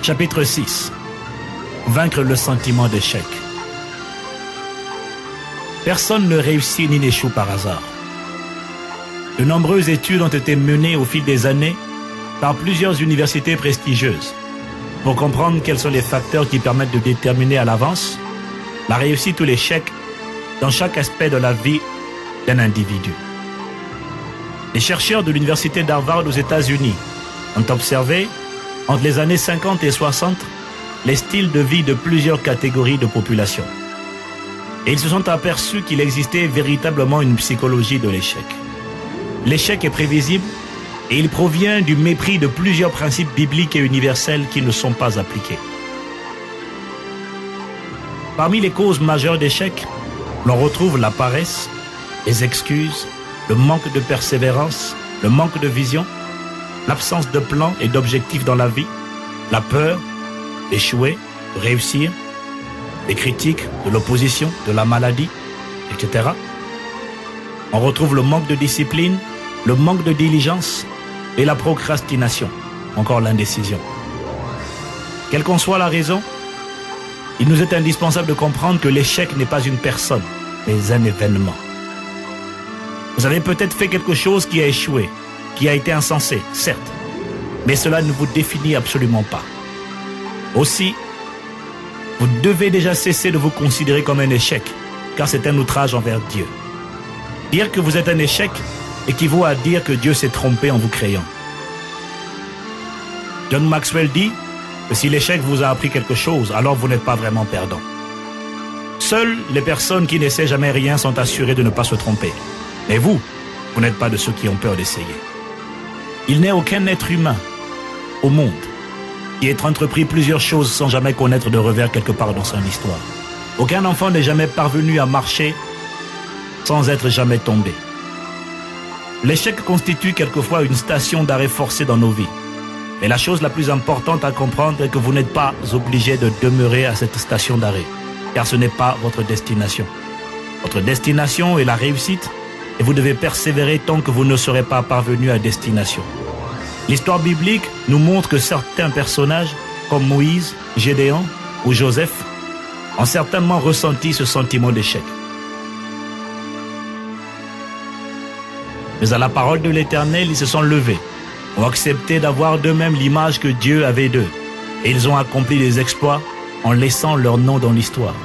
Chapitre 6. Vaincre le sentiment d'échec. Personne ne réussit ni n'échoue par hasard. De nombreuses études ont été menées au fil des années par plusieurs universités prestigieuses pour comprendre quels sont les facteurs qui permettent de déterminer à l'avance la réussite ou l'échec dans chaque aspect de la vie d'un individu. Les chercheurs de l'université d'Harvard aux États-Unis ont observé, entre les années 50 et 60, les styles de vie de plusieurs catégories de population. Et ils se sont aperçus qu'il existait véritablement une psychologie de l'échec. L'échec est prévisible et il provient du mépris de plusieurs principes bibliques et universels qui ne sont pas appliqués. Parmi les causes majeures d'échec, l'on retrouve la paresse, les excuses, le manque de persévérance, le manque de vision, l'absence de plan et d'objectifs dans la vie, la peur d'échouer, de réussir, des critiques, de l'opposition, de la maladie, etc. On retrouve le manque de discipline, le manque de diligence et la procrastination, encore l'indécision. Quelle qu'en soit la raison, il nous est indispensable de comprendre que l'échec n'est pas une personne, mais un événement. Vous avez peut-être fait quelque chose qui a échoué, qui a été insensé, certes, mais cela ne vous définit absolument pas. Aussi, vous devez déjà cesser de vous considérer comme un échec, car c'est un outrage envers Dieu. Dire que vous êtes un échec équivaut à dire que Dieu s'est trompé en vous créant. John Maxwell dit que si l'échec vous a appris quelque chose, alors vous n'êtes pas vraiment perdant. Seules les personnes qui n'essaient jamais rien sont assurées de ne pas se tromper. Mais vous n'êtes pas de ceux qui ont peur d'essayer. Il n'est aucun être humain au monde qui ait entrepris plusieurs choses sans jamais connaître de revers quelque part dans son histoire. Aucun enfant n'est jamais parvenu à marcher sans être jamais tombé. L'échec constitue quelquefois une station d'arrêt forcée dans nos vies. Mais la chose la plus importante à comprendre est que vous n'êtes pas obligé de demeurer à cette station d'arrêt, car ce n'est pas votre destination. Votre destination est la réussite, et vous devez persévérer tant que vous ne serez pas parvenu à destination. L'histoire biblique nous montre que certains personnages, comme Moïse, Gédéon ou Joseph, ont certainement ressenti ce sentiment d'échec. Mais à la parole de l'Éternel, ils se sont levés, ont accepté d'avoir d'eux-mêmes l'image que Dieu avait d'eux, et ils ont accompli des exploits en laissant leur nom dans l'histoire.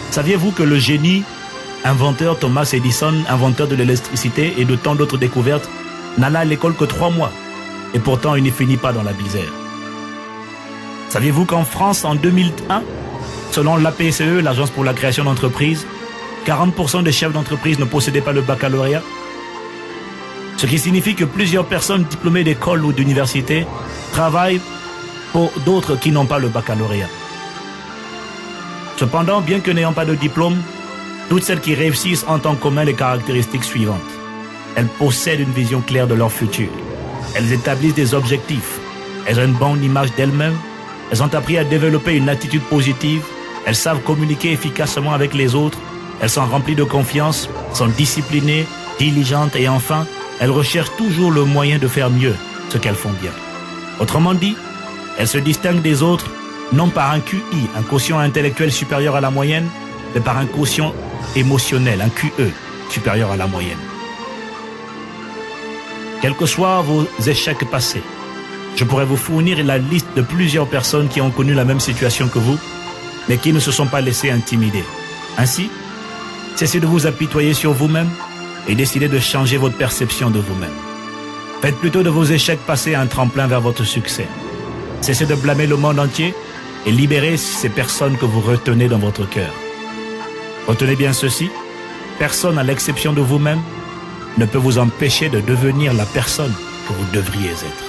Saviez-vous que le génie inventeur Thomas Edison, inventeur de l'électricité et de tant d'autres découvertes, n'alla à l'école que 3 mois, et pourtant il n'y finit pas dans la misère? Saviez-vous qu'en France, en 2001, selon l'APCE, l'Agence pour la création d'entreprises, 40% des chefs d'entreprise ne possédaient pas le baccalauréat? Ce qui signifie que plusieurs personnes diplômées d'école ou d'université travaillent pour d'autres qui n'ont pas le baccalauréat. Cependant, bien que n'ayant pas de diplôme, toutes celles qui réussissent ont en commun les caractéristiques suivantes. Elles possèdent une vision claire de leur futur. Elles établissent des objectifs. Elles ont une bonne image d'elles-mêmes. Elles ont appris à développer une attitude positive. Elles savent communiquer efficacement avec les autres. Elles sont remplies de confiance, sont disciplinées, diligentes et enfin, elles recherchent toujours le moyen de faire mieux ce qu'elles font bien. Autrement dit, elles se distinguent des autres non par un QI, un quotient intellectuel supérieur à la moyenne, mais par un quotient émotionnel, un QE, supérieur à la moyenne. Quels que soient vos échecs passés, je pourrais vous fournir la liste de plusieurs personnes qui ont connu la même situation que vous, mais qui ne se sont pas laissées intimider. Ainsi, cessez de vous apitoyer sur vous-même et décidez de changer votre perception de vous-même. Faites plutôt de vos échecs passés un tremplin vers votre succès. Cessez de blâmer le monde entier et libérez ces personnes que vous retenez dans votre cœur. Retenez bien ceci, personne à l'exception de vous-même ne peut vous empêcher de devenir la personne que vous devriez être.